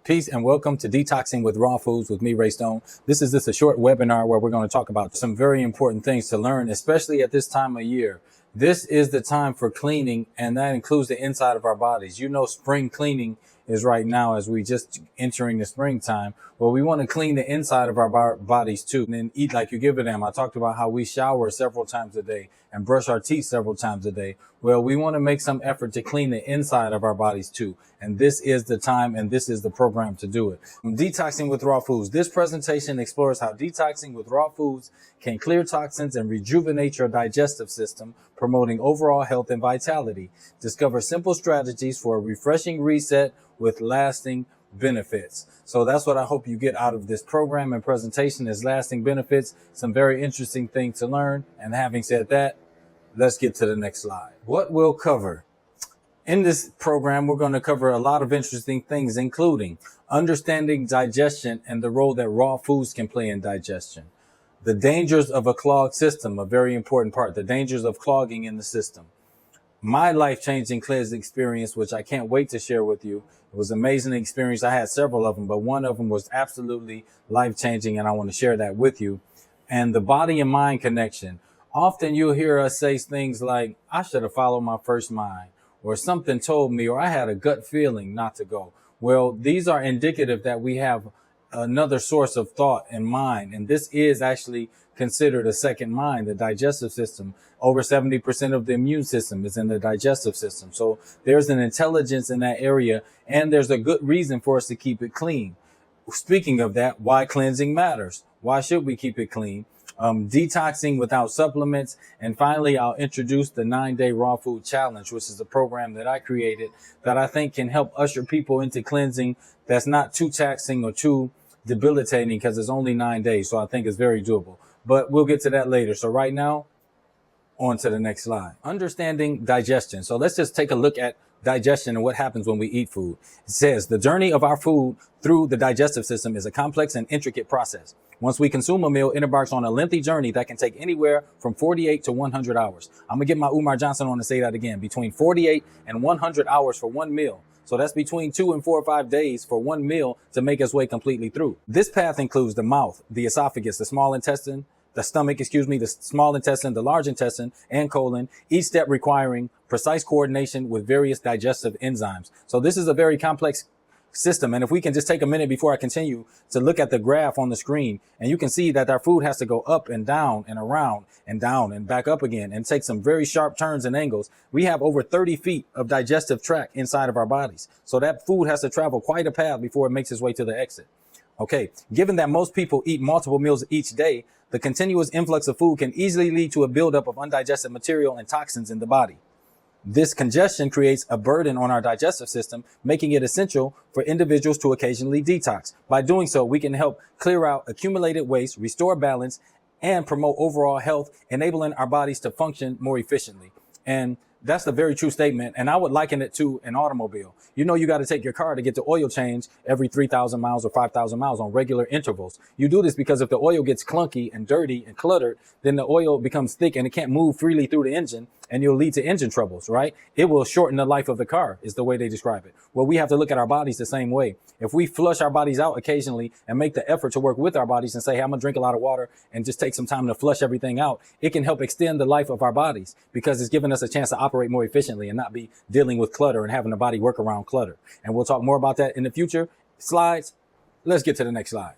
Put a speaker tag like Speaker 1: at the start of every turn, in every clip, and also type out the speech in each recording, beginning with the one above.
Speaker 1: Peace and welcome to Detoxing with Raw Foods with me, Ray Stone. This is a short webinar where we're going to talk about some very important things to learn, especially at this time of year. This is the time for cleaning, and that includes the inside of our bodies. You know, spring cleaning is right now as we just entering the springtime. Well, we want to clean the inside of our bodies too, and then eat like you give a damn. I talked about how we shower several times a day and brush our teeth several times a day. Well, we want to make some effort to clean the inside of our bodies too. And this is the time and this is the program to do it. Detoxing with Raw Foods. This presentation explores how detoxing with raw foods can clear toxins and rejuvenate your digestive system, promoting overall health and vitality. Discover simple strategies for a refreshing reset with lasting benefits. So that's what I hope you get out of this program and presentation is lasting benefits, some very interesting things to learn. And having said that, let's get to the next slide. What we'll cover in this program, we're going to cover a lot of interesting things, including understanding digestion and the role that raw foods can play in digestion. The dangers of a clogged system, a very important part, the dangers of clogging in the system. My life-changing cleansing experience, which I can't wait to share with you. It was an amazing experience. I had several of them, but one of them was absolutely life-changing, and I want to share that with you. And the body and mind connection. Often you'll hear us say things like, I should have followed my first mind, or something told me, or I had a gut feeling not to go. Well, these are indicative that we have another source of thought and mind. And this is actually considered a second mind, the digestive system. Over 70% of the immune system is in the digestive system. So there's an intelligence in that area, and there's a good reason for us to keep it clean. Speaking of that, why cleansing matters. Why should we keep it clean? Detoxing without supplements. And finally, I'll introduce the 9-day raw food challenge, which is a program that I created that I think can help usher people into cleansing that's not too taxing or too debilitating because it's only 9 days. So I think it's very doable, but we'll get to that later. So right now, on to the next slide. Understanding digestion. So let's just take a look at digestion and what happens when we eat food. It says the journey of our food through the digestive system is a complex and intricate process. Once we consume a meal, it embarks on a lengthy journey that can take anywhere from 48 to 100 hours. I'm going to get my Umar Johnson on to say that again, between 48 and 100 hours for one meal. So that's between 2 and 4 or 5 days for one meal to make its way completely through. This path includes the mouth, the esophagus, the small intestine, the stomach, the small intestine, the large intestine, and colon, each step requiring precise coordination with various digestive enzymes. So this is a very complex system. And if we can just take a minute before I continue to look at the graph on the screen, and you can see that our food has to go up and down and around and down and back up again and take some very sharp turns and angles. We have over 30 feet of digestive tract inside of our bodies. So that food has to travel quite a path before it makes its way to the exit. Okay, given that most people eat multiple meals each day, the continuous influx of food can easily lead to a buildup of undigested material and toxins in the body. This congestion creates a burden on our digestive system, making it essential for individuals to occasionally detox. By doing so, we can help clear out accumulated waste, restore balance, and promote overall health, enabling our bodies to function more efficiently. And that's a very true statement. And I would liken it to an automobile. You know, you got to take your car to get the oil change every 3,000 miles or 5,000 miles on regular intervals. You do this because if the oil gets clunky and dirty and cluttered, then the oil becomes thick and it can't move freely through the engine, and you'll lead to engine troubles, right? It will shorten the life of the car is the way they describe it. Well, we have to look at our bodies the same way. If we flush our bodies out occasionally and make the effort to work with our bodies and say, hey, I'm gonna drink a lot of water and just take some time to flush everything out, it can help extend the life of our bodies because it's giving us a chance to operate more efficiently and not be dealing with clutter and having the body work around clutter. And we'll talk more about that in the future slides. Let's get to the next slide.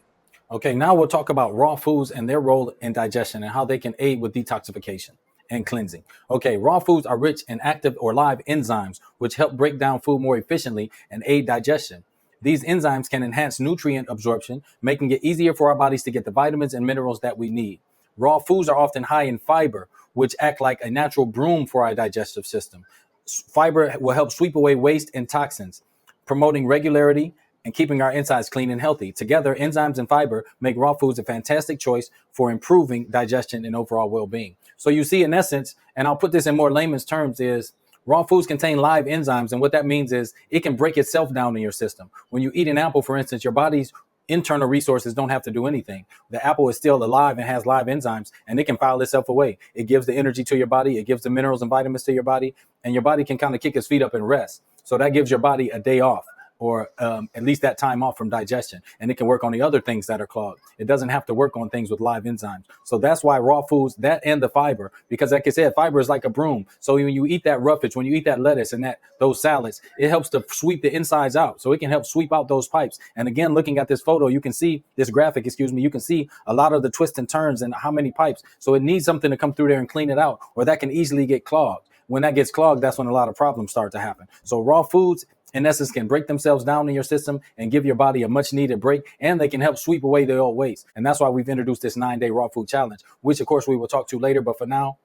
Speaker 1: Okay, now we'll talk about raw foods and their role in digestion and how they can aid with detoxification and cleansing. Okay, raw foods are rich in active or live enzymes, which help break down food more efficiently and aid digestion. These enzymes can enhance nutrient absorption, making it easier for our bodies to get the vitamins and minerals that we need. Raw foods are often high in fiber, which act like a natural broom for our digestive system. Fiber will help sweep away waste and toxins, promoting regularity and keeping our insides clean and healthy. Together, enzymes and fiber make raw foods a fantastic choice for improving digestion and overall well-being. So you see, in essence, and I'll put this in more layman's terms, is raw foods contain live enzymes. And what that means is it can break itself down in your system. When you eat an apple, for instance, your body's internal resources don't have to do anything. The apple is still alive and has live enzymes, and it can file itself away. It gives the energy to your body. It gives the minerals and vitamins to your body, and your body can kind of kick its feet up and rest. So that gives your body a day off. or at least that time off from digestion. And it can work on the other things that are clogged. It doesn't have to work on things with live enzymes. So that's why raw foods, that and the fiber, because like I said, fiber is like a broom. So when you eat that roughage, when you eat that lettuce and those salads, it helps to sweep the insides out. So it can help sweep out those pipes. And again, looking at this photo, you can see this graphic, you can see a lot of the twists and turns and how many pipes. So it needs something to come through there and clean it out, or that can easily get clogged. When that gets clogged, that's when a lot of problems start to happen. So raw foods, in essence, can break themselves down in your system and give your body a much needed break, and they can help sweep away the old waste. And that's why we've introduced this 9-day raw food challenge, which of course we will talk to later. But for now,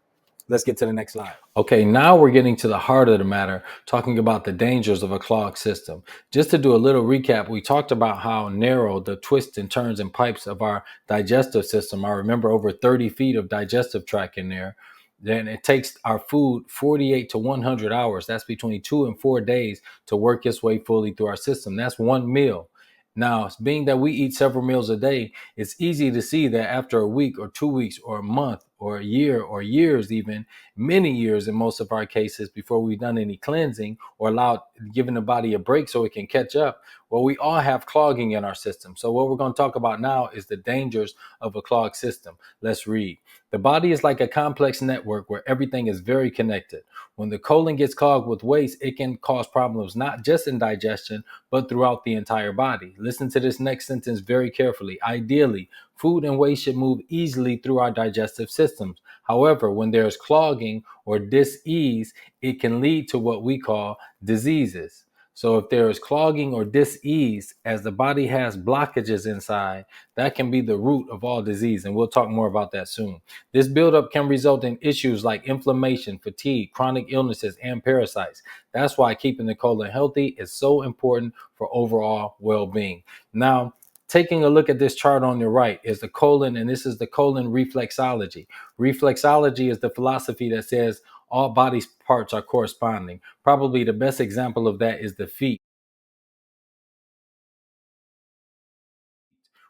Speaker 1: let's get to the next slide. Okay, now we're getting to the heart of the matter, talking about the dangers of a clogged system. Just to do a little recap, we talked about how narrow the twists and turns and pipes of our digestive system are. Remember, over 30 feet of digestive tract in there. Then it takes our food 48 to 100 hours. That's between 2 and 4 days to work its way fully through our system. That's one meal. Now, being that we eat several meals a day, it's easy to see that after a week or 2 weeks or a month or a year or years, even many years in most of our cases, before we've done any cleansing or allowed giving the body a break so it can catch up, well, we all have clogging in our system. So what we're going to talk about now is the dangers of a clogged system. Let's read. The body is like a complex network where everything is very connected. When the colon gets clogged with waste, it can cause problems not just in digestion, but throughout the entire body. Listen to this next sentence very carefully. Ideally, food and waste should move easily through our digestive systems. However, when there is clogging or dis-ease, it can lead to what we call diseases. So if there is clogging or dis-ease, as the body has blockages inside, that can be the root of all disease. And we'll talk more about that soon. This buildup can result in issues like inflammation, fatigue, chronic illnesses, and parasites. That's why keeping the colon healthy is so important for overall well-being. Now, taking a look at this chart on your right is the colon, and this is the colon reflexology. Reflexology is the philosophy that says all body parts are corresponding. Probably the best example of that is the feet,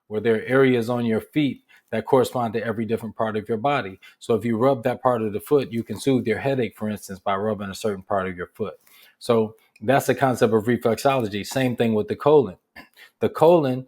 Speaker 1: where there are areas on your feet that correspond to every different part of your body. So if you rub that part of the foot, you can soothe your headache, for instance, by rubbing a certain part of your foot. So that's the concept of reflexology. Same thing with the colon. The colon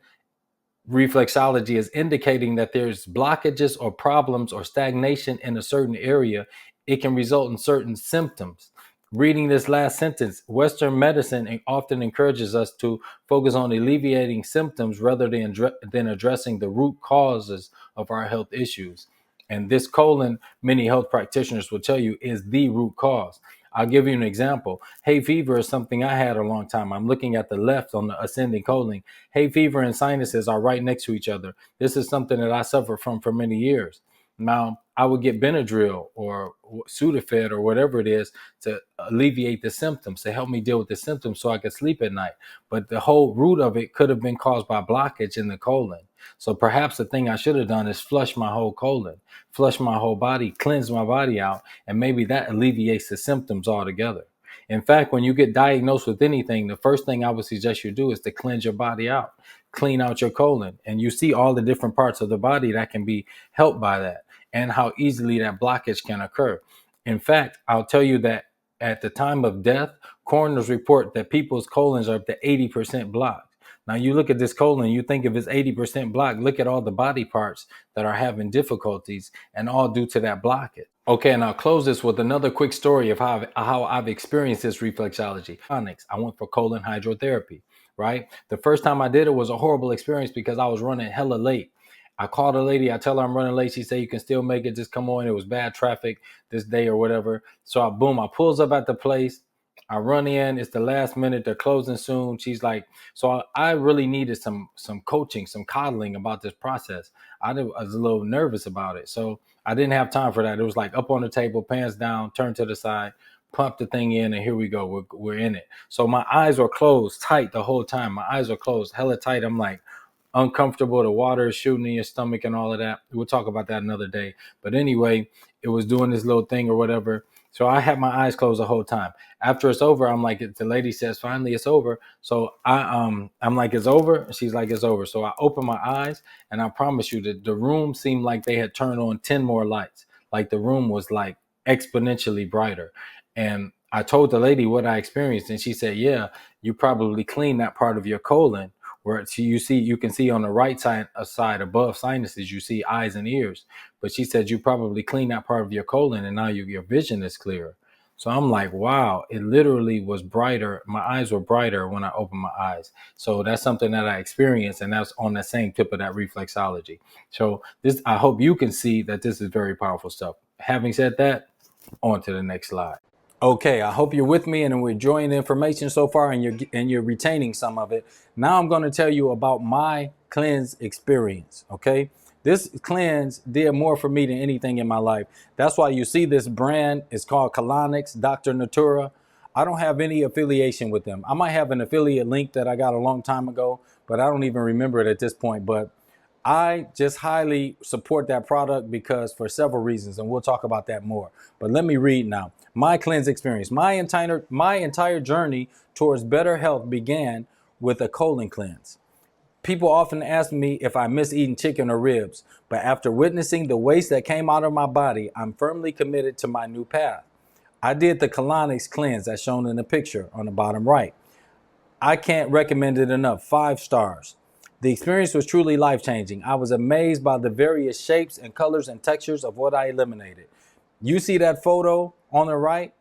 Speaker 1: reflexology is indicating that there's blockages or problems or stagnation in a certain area. It can result in certain symptoms. Reading this last sentence, Western medicine often encourages us to focus on alleviating symptoms rather than addressing the root causes of our health issues. And this colon, many health practitioners will tell you, is the root cause. I'll give you an example. Hay fever is something I had a long time. I'm looking at the left on the ascending colon. Hay fever and sinuses are right next to each other. This is something that I suffered from for many years. Now, I would get Benadryl or Sudafed or whatever it is to alleviate the symptoms, to help me deal with the symptoms so I could sleep at night. But the whole root of it could have been caused by blockage in the colon. So perhaps the thing I should have done is flush my whole colon, flush my whole body, cleanse my body out, and maybe that alleviates the symptoms altogether. In fact, when you get diagnosed with anything, the first thing I would suggest you do is to cleanse your body out, clean out your colon. And you see all the different parts of the body that can be helped by that and how easily that blockage can occur. In fact, I'll tell you that at the time of death, coroners report that people's colons are up to 80% blocked. Now you look at this colon, you think if it's 80% blocked, look at all the body parts that are having difficulties, and all due to that blockage. Okay, and I'll close this with another quick story of how I've experienced this reflexology. I went for colon hydrotherapy, right? The first time I did it was a horrible experience because I was running hella late. I called a lady, I tell her I'm running late. She said, you can still make it, just come on. It was bad traffic this day or whatever. So I pulls up at the place. I run in, it's the last minute, they're closing soon. She's like, so I really needed some coaching, some coddling about this process. I was a little nervous about it. So I didn't have time for that. It was like up on the table, pants down, turn to the side, pump the thing in, and here we go. We're in it. So my eyes were closed tight the whole time. My eyes were closed hella tight. I'm like uncomfortable. The water is shooting in your stomach and all of that. We'll talk about that another day. But anyway, it was doing this little thing or whatever. So I had my eyes closed the whole time. After it's over, I'm like, the lady says, finally it's over. So I'm like, it's over. She's like, it's over. So I open my eyes, and I promise you that the room seemed like they had turned on 10 more lights. Like the room was like exponentially brighter. And I told the lady what I experienced, and she said, yeah, you probably clean that part of your colon where you can see on the right side above sinuses, you see eyes and ears. But she said, you probably clean that part of your colon, and now your vision is clearer. So I'm like, wow, it literally was brighter. My eyes were brighter when I opened my eyes. So that's something that I experienced, and that's on the same tip of that reflexology. So I hope you can see that this is very powerful stuff. Having said that, on to the next slide. Okay, I hope you're with me and we're enjoying the information so far, and you're retaining some of it. Now I'm going to tell you about my cleanse experience. Okay, this cleanse did more for me than anything in my life. That's why you see this brand is called Colonics, Dr. Natura. I don't have any affiliation with them. I might have an affiliate link that I got a long time ago, but I don't even remember it at this point. But I just highly support that product because for several reasons, and we'll talk about that more. But let me read now. My cleanse experience. My entire journey towards better health began with a colon cleanse. People often ask me if I miss eating chicken or ribs, but after witnessing the waste that came out of my body, I'm firmly committed to my new path. I did the colonics cleanse as shown in the picture on the bottom right. I can't recommend it enough. 5 stars. The experience was truly life-changing. I was amazed by the various shapes and colors and textures of what I eliminated. You see that photo on the right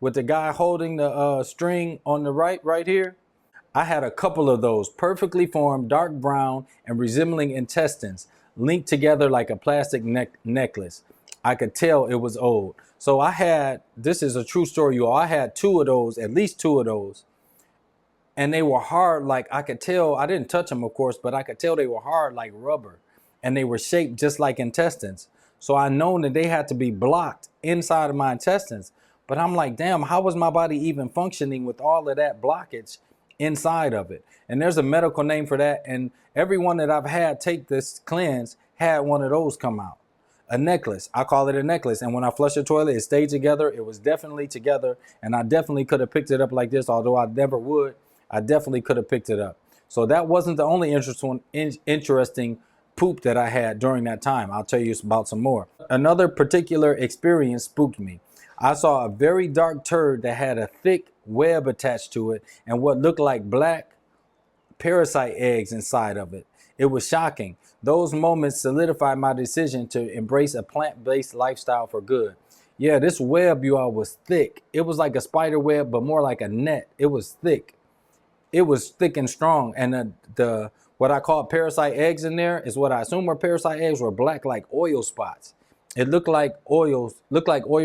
Speaker 1: with the guy holding the string on the right here? I had a couple of those perfectly formed, dark brown and resembling intestines linked together like a plastic necklace. I could tell it was old. So this is a true story, you all. I had 2 of those, at least 2 of those. And they were hard, like I could tell, I didn't touch them, of course, but I could tell they were hard like rubber. And they were shaped just like intestines. So I known that they had to be blocked inside of my intestines. But I'm like, damn, how was my body even functioning with all of that blockage inside of it? And there's a medical name for that. And everyone that I've had take this cleanse had one of those come out. A necklace. I call it a necklace. And when I flush the toilet, it stayed together. It was definitely together. And I definitely could have picked it up like this, although I never would. I definitely could have picked it up. So that wasn't the only interesting poop that I had during that time. I'll tell you about some more. Another particular experience spooked me. I saw a very dark turd that had a thick web attached to it and what looked like black parasite eggs inside of it. It was shocking. Those moments solidified my decision to embrace a plant-based lifestyle for good. Yeah, this web, you all, was thick. It was like a spider web, but more like a net. It was thick. It was thick and strong. And the what I call parasite eggs in there is what I assume were parasite eggs, were black like oil spots. It looked like oil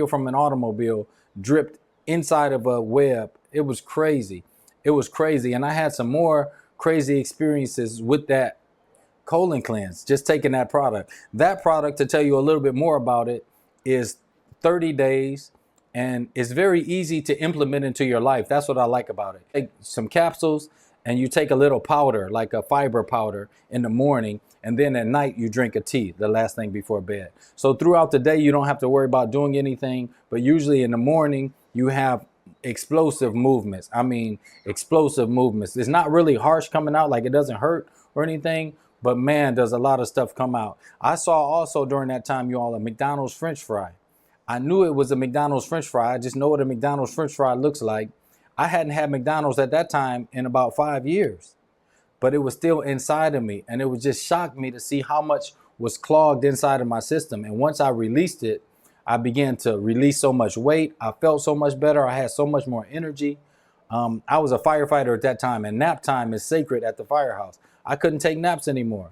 Speaker 1: from an automobile dripped inside of a web. It was crazy. It was crazy. And I had some more crazy experiences with that colon cleanse, just taking that product. That product, to tell you a little bit more about it, is 30 days. And it's very easy to implement into your life. That's what I like about it. Take some capsules and you take a little powder, like a fiber powder, in the morning. And then at night you drink a tea, the last thing before bed. So throughout the day, you don't have to worry about doing anything. But usually in the morning, you have explosive movements. I mean, explosive movements. It's not really harsh coming out, like it doesn't hurt or anything. But man, does a lot of stuff come out. I saw also during that time, you all, a McDonald's French fry. I knew it was a McDonald's French fry. I just know what a McDonald's French fry looks like. I hadn't had McDonald's at that time in about 5 years, but it was still inside of me. And it was just shocked me to see how much was clogged inside of my system. And once I released it, I began to release so much weight. I felt so much better. I had so much more energy. I was a firefighter at that time, and nap time is sacred at the firehouse. I couldn't take naps anymore.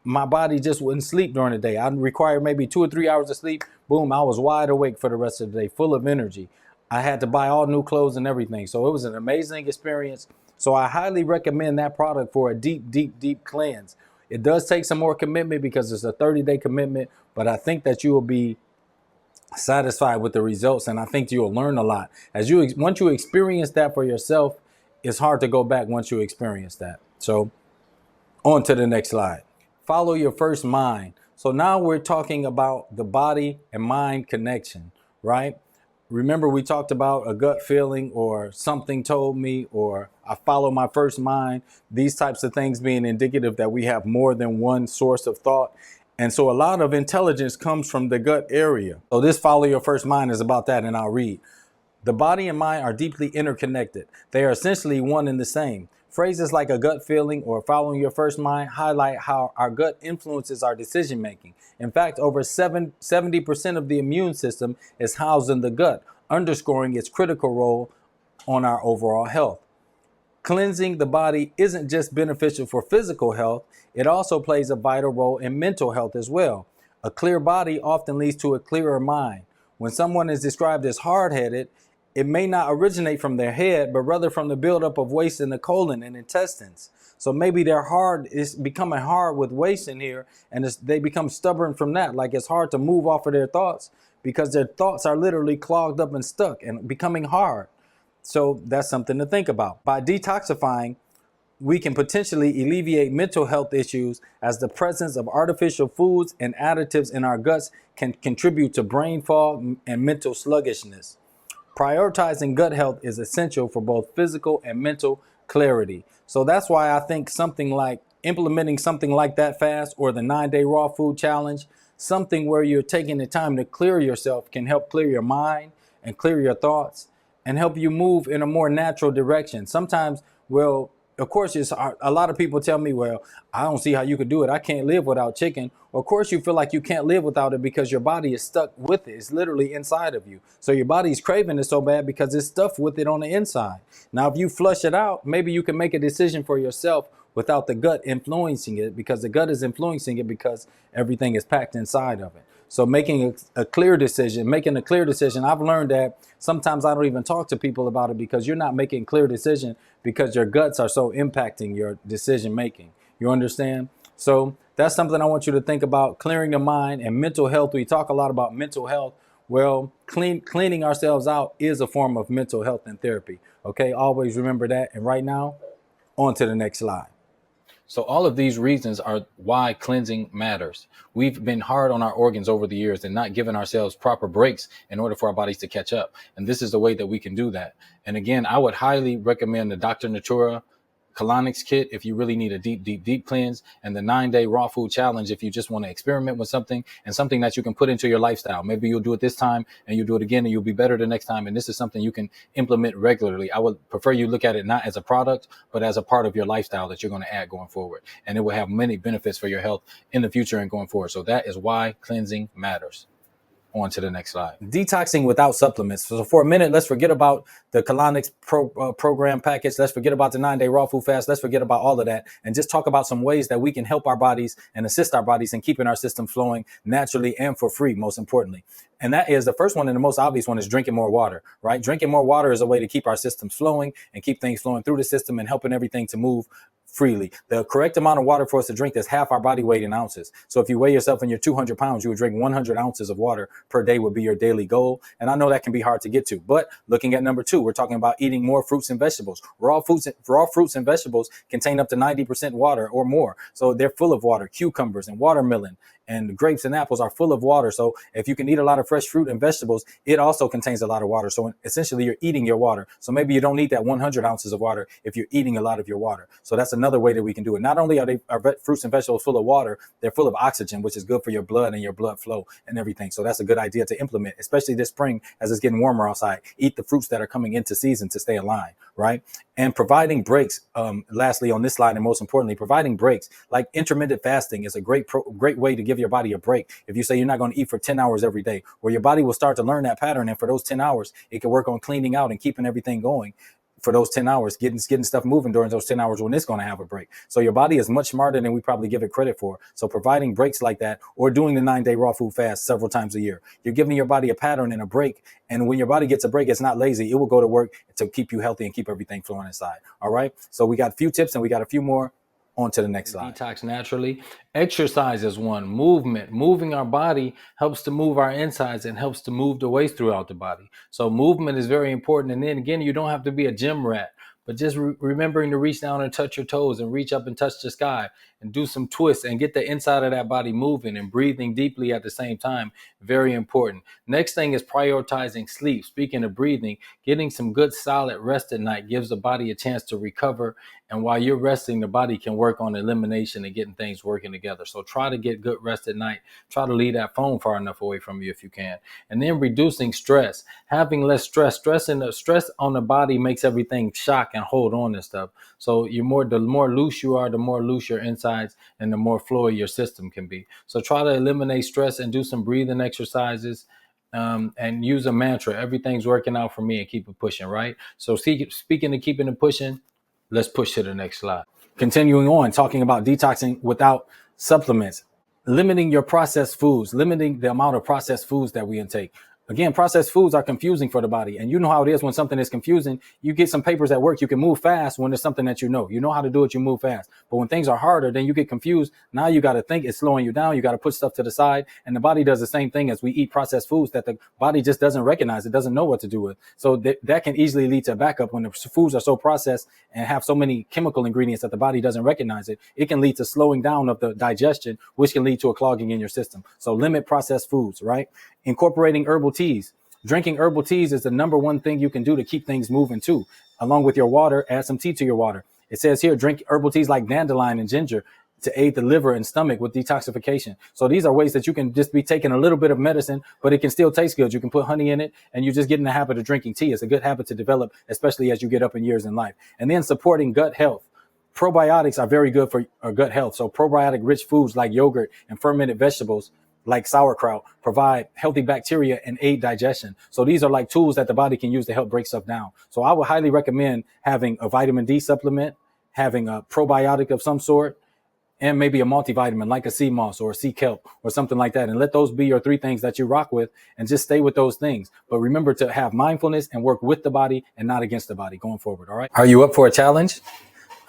Speaker 1: My body just wouldn't sleep during the day. I'd require maybe 2 or 3 hours of sleep. Boom, I was wide awake for the rest of the day, full of energy. I had to buy all new clothes and everything. So it was an amazing experience. So I highly recommend that product for a deep, deep, deep cleanse. It does take some more commitment because it's a 30-day commitment, but I think that you will be satisfied with the results, and I think you'll learn a lot. Once you experience that for yourself, it's hard to go back once you experience that. So on to the next slide. Follow your first mind. So now we're talking about the body and mind connection, right? Remember, we talked about a gut feeling, or something told me, or I follow my first mind. These types of things being indicative that we have more than one source of thought. And so a lot of intelligence comes from the gut area. So this follow your first mind is about that, and I'll read. The body and mind are deeply interconnected. They are essentially one and the same. Phrases like a gut feeling or following your first mind highlight how our gut influences our decision making. In fact, over 70% of the immune system is housed in the gut, underscoring its critical role on our overall health. Cleansing the body isn't just beneficial for physical health, it also plays a vital role in mental health as well. A clear body often leads to a clearer mind. When someone is described as hard-headed, it may not originate from their head, but rather from the buildup of waste in the colon and intestines. So maybe their heart is becoming hard with waste in here, and they become stubborn from that. Like it's hard to move off of their thoughts because their thoughts are literally clogged up and stuck and becoming hard. So that's something to think about. By detoxifying, we can potentially alleviate mental health issues as the presence of artificial foods and additives in our guts can contribute to brain fog and mental sluggishness. Prioritizing gut health is essential for both physical and mental clarity. So that's why I think something like implementing something like that fast or the 9-day raw food challenge, something where you're taking the time to clear yourself, can help clear your mind and clear your thoughts and help you move in a more natural direction. Sometimes, well, of course, a lot of people tell me, well, I don't see how you could do it. I can't live without chicken. Of course, you feel like you can't live without it because your body is stuck with it. It's literally inside of you. So your body's craving it so bad because it's stuffed with it on the inside. Now, if you flush it out, maybe you can make a decision for yourself without the gut influencing it, because the gut is influencing it because everything is packed inside of it. So making a clear decision, I've learned that sometimes I don't even talk to people about it because you're not making a clear decision because your guts are so impacting your decision making. You understand? So that's something I want you to think about, clearing the mind and mental health. We talk a lot about mental health. Well, cleaning ourselves out is a form of mental health and therapy. Okay, always remember that. And right now, on to the next slide. So all of these reasons are why cleansing matters. We've been hard on our organs over the years and not given ourselves proper breaks in order for our bodies to catch up. And this is the way that we can do that. And again, I would highly recommend the Dr. Natura colonics kit if you really need a deep cleanse, and the 9-day raw food challenge if you just want to experiment with something and something that you can put into your lifestyle. Maybe you'll do it this time and you'll do it again and you'll be better the next time. And this is something you can implement regularly. I would prefer you look at it not as a product, but as a part of your lifestyle that you're going to add going forward. And it will have many benefits for your health in the future and going forward. So that is why cleansing matters. On to the next slide. Detoxing without supplements. So for a minute, let's forget about the colonics program package. Let's forget about the 9-day raw food fast. Let's forget about all of that and just talk about some ways that we can help our bodies and assist our bodies in keeping our system flowing naturally and for free, most importantly. And that is the first one, and the most obvious one is drinking more water, right? Drinking more water is a way to keep our systems flowing and keep things flowing through the system and helping everything to move freely. The correct amount of water for us to drink is half our body weight in ounces. So if you weigh yourself and you're 200 pounds, you would drink 100 ounces of water per day would be your daily goal. And I know that can be hard to get to, but looking at number 2, we're talking about eating more fruits and vegetables. Raw fruits and vegetables contain up to 90% water or more. So they're full of water. Cucumbers and watermelon and grapes and apples are full of water. So if you can eat a lot of fresh fruit and vegetables, it also contains a lot of water. So essentially you're eating your water. So maybe you don't need that 100 ounces of water if you're eating a lot of your water. So that's another way that we can do it. Not only are fruits and vegetables full of water, they're full of oxygen, which is good for your blood and your blood flow and everything. So that's a good idea to implement, especially this spring as it's getting warmer outside. Eat the fruits that are coming into season to stay aligned, right? And providing breaks, lastly on this slide, and most importantly, providing breaks like intermittent fasting is a great way to give your body a break. If you say you're not going to eat for 10 hours every day, where your body will start to learn that pattern. And for those 10 hours, it can work on cleaning out and keeping everything going for those 10 hours, getting stuff moving during those 10 hours when it's going to have a break. So your body is much smarter than we probably give it credit for. So providing breaks like that, or doing the 9-day raw food fast several times a year, you're giving your body a pattern and a break. And when your body gets a break, it's not lazy. It will go to work to keep you healthy and keep everything flowing inside. All right. So we got a few tips and we got a few more. On to the next slide. Detox naturally. Exercise is one. Moving our body helps to move our insides and helps to move the waste throughout the body. So movement is very important. And then again, you don't have to be a gym rat, but just remembering to reach down and touch your toes and reach up and touch the sky and do some twists and get the inside of that body moving and breathing deeply at the same time. Very important. Next thing is prioritizing sleep. Speaking of breathing, getting some good solid rest at night gives the body a chance to recover And while you're resting, the body can work on elimination and getting things working together. So try to get good rest at night. Try to leave that phone far enough away from you if you can. And then reducing stress, having less stress. Stress on the body makes everything shock and hold on and stuff. So the more loose you are, the more loose your insides and the more fluid your system can be. So try to eliminate stress and do some breathing exercises. And use a mantra. Everything's working out for me, and keep it pushing, right? So speaking of keeping it pushing, let's push to the next slide. Continuing on, talking about detoxing without supplements, limiting your processed foods, limiting the amount of processed foods that we intake. Again, processed foods are confusing for the body. And you know how it is when something is confusing. You get some papers at work, you can move fast when there's something that you know how to do it, you move fast. But when things are harder, then you get confused. Now you got to think, it's slowing you down. You got to put stuff to the side. And the body does the same thing as we eat processed foods that the body just doesn't recognize. It doesn't know what to do with. So that can easily lead to a backup when the foods are so processed and have so many chemical ingredients that the body doesn't recognize it. It can lead to slowing down of the digestion, which can lead to a clogging in your system. So limit processed foods, right? Incorporating herbal teas. Drinking herbal teas is the number one thing you can do to keep things moving too. Along with your water, add some tea to your water. It says here, drink herbal teas like dandelion and ginger to aid the liver and stomach with detoxification. So these are ways that you can just be taking a little bit of medicine, but it can still taste good. You can put honey in it and you just get in the habit of drinking tea. It's a good habit to develop, especially as you get up in years in life. And then supporting gut health. Probiotics are very good for gut health. So probiotic rich foods like yogurt and fermented vegetables like sauerkraut provide healthy bacteria and aid digestion. So these are like tools that the body can use to help break stuff down. So I would highly recommend having a vitamin D supplement, having a probiotic of some sort, and maybe a multivitamin like a sea moss or a sea kelp or something like that. And let those be your three things that you rock with, and just stay with those things. But remember to have mindfulness and work with the body and not against the body going forward. All right. Are you up for a challenge?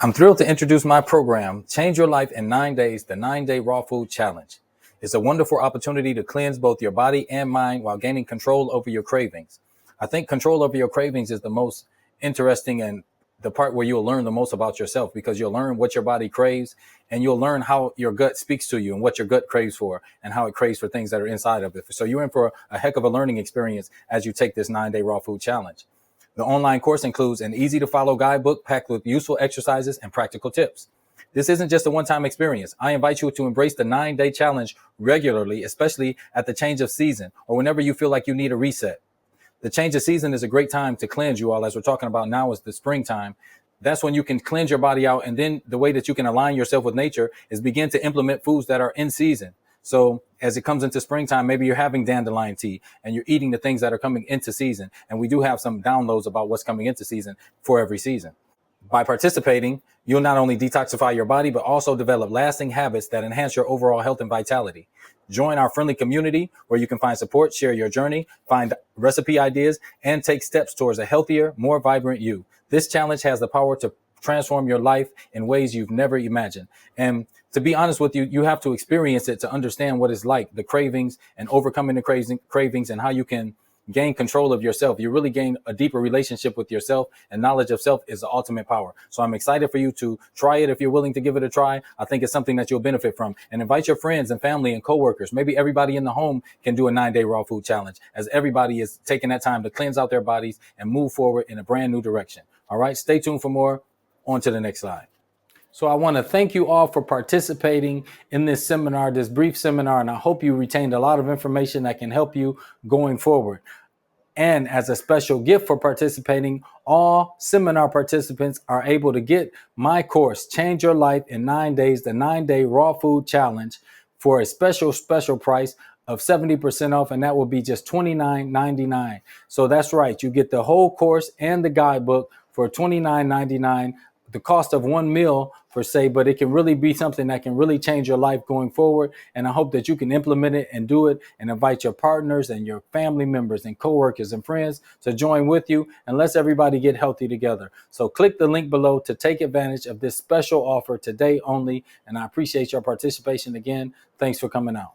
Speaker 1: I'm thrilled to introduce my program, Change Your Life in 9 Days, the 9-Day Raw Food Challenge. It's a wonderful opportunity to cleanse both your body and mind while gaining control over your cravings. I think control over your cravings is the most interesting and the part where you'll learn the most about yourself, because you'll learn what your body craves and you'll learn how your gut speaks to you and what your gut craves for and how it craves for things that are inside of it. So you're in for a heck of a learning experience as you take this 9-Day Raw Food Challenge. The online course includes an easy to follow guidebook packed with useful exercises and practical tips. This isn't just a one-time experience. I invite you to embrace the 9-day challenge regularly, especially at the change of season or whenever you feel like you need a reset. The change of season is a great time to cleanse you all, as we're talking about now is the springtime. That's when you can cleanse your body out. And then the way that you can align yourself with nature is begin to implement foods that are in season. So as it comes into springtime, maybe you're having dandelion tea and you're eating the things that are coming into season. And we do have some downloads about what's coming into season for every season. By participating, you'll not only detoxify your body, but also develop lasting habits that enhance your overall health and vitality. Join our friendly community where you can find support, share your journey, find recipe ideas, and take steps towards a healthier, more vibrant you. This challenge has the power to transform your life in ways you've never imagined. And to be honest with you, you have to experience it to understand what it's like, the cravings and overcoming the cravings and how you can gain control of yourself. You really gain a deeper relationship with yourself, and knowledge of self is the ultimate power. So I'm excited for you to try it if you're willing to give it a try. I think it's something that you'll benefit from. And invite your friends and family and coworkers. Maybe everybody in the home can do a 9-day raw food challenge, as everybody is taking that time to cleanse out their bodies and move forward in a brand new direction. All right, stay tuned for more. On to the next slide. So I want to thank you all for participating in this seminar, this brief seminar, and I hope you retained a lot of information that can help you going forward. And as a special gift for participating, all seminar participants are able to get my course, Change Your Life in 9 Days, the 9-Day Raw Food Challenge, for a special price of 70% off, and that will be just $29.99. So that's right, you get the whole course and the guidebook for $29.99. The cost of one meal per se, but it can really be something that can really change your life going forward. And I hope that you can implement it and do it, and invite your partners and your family members and coworkers and friends to join with you, and let's everybody get healthy together. So click the link below to take advantage of this special offer today only. And I appreciate your participation again. Thanks for coming out.